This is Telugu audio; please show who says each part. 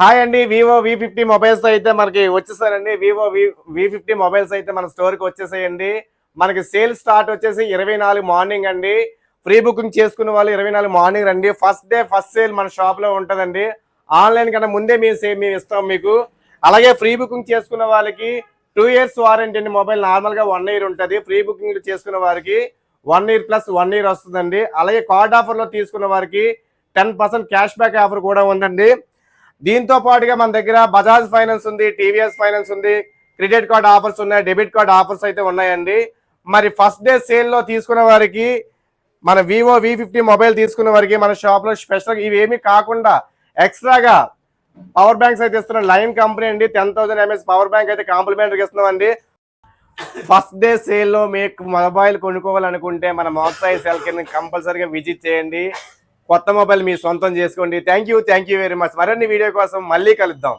Speaker 1: హాయ్ అండి. వివో V50 మొబైల్స్ అయితే మనకి వచ్చేసారండి. వివో V50 మొబైల్స్ అయితే మన స్టోర్కి వచ్చేసాయండి. మనకి సేల్ స్టార్ట్ వచ్చేసి 24 మార్నింగ్ అండి. ప్రీ బుకింగ్ చేసుకున్న వాళ్ళు 24 మార్నింగ్ రండి. ఫస్ట్ డే ఫస్ట్ సేల్ మన షాప్లో ఉంటుందండి. ఆన్లైన్ కన్నా ముందే మేము ఇస్తాం మీకు. అలాగే ప్రీ బుకింగ్ చేసుకున్న వాళ్ళకి 2 years వారంటీ అండి. మొబైల్ నార్మల్గా 1 year ఉంటుంది. ప్రీ బుకింగ్ చేసుకున్న వారికి 1 year + 1 year వస్తుందండి. అలాగే కార్డ్ ఆఫర్లో తీసుకున్న వారికి 10% క్యాష్ బ్యాక్ ఆఫర్ కూడా ఉందండి. దీంతో పాటుగా మన దగ్గర బజాజ్ ఫైనాన్స్ ఉంది, టీవీఎస్ ఫైనాన్స్ ఉంది, క్రెడిట్ కార్డ్ ఆఫర్స్ ఉన్నాయి, డెబిట్ కార్డ్ ఆఫర్స్ అయితే ఉన్నాయండి. మరి ఫస్ట్ డే సేల్లో తీసుకున్న వారికి మన వివో V50 మొబైల్ తీసుకున్న వారికి మన షాప్లో స్పెషల్గా ఇవేమీ కాకుండా ఎక్స్ట్రాగా పవర్ బ్యాంక్స్ అయితే ఇస్తున్నాం. లైన్ కంపెనీ అండి, 10,000 mAh పవర్ బ్యాంక్ అయితే కాంప్లిమెంటరీగా ఇస్తున్నామండి. ఫస్ట్ డే సేల్లో మీకు మొబైల్ కొనుక్కోవాలనుకుంటే మన మోసాయి సెల్ కింద కంపల్సరీగా విజిట్ చేయండి. కొత్త మొబైల్ మీ సొంతం చేసుకోండి. Thank you very much. మరిన్ని వీడియో కోసం మళ్ళీ కలుద్దాం.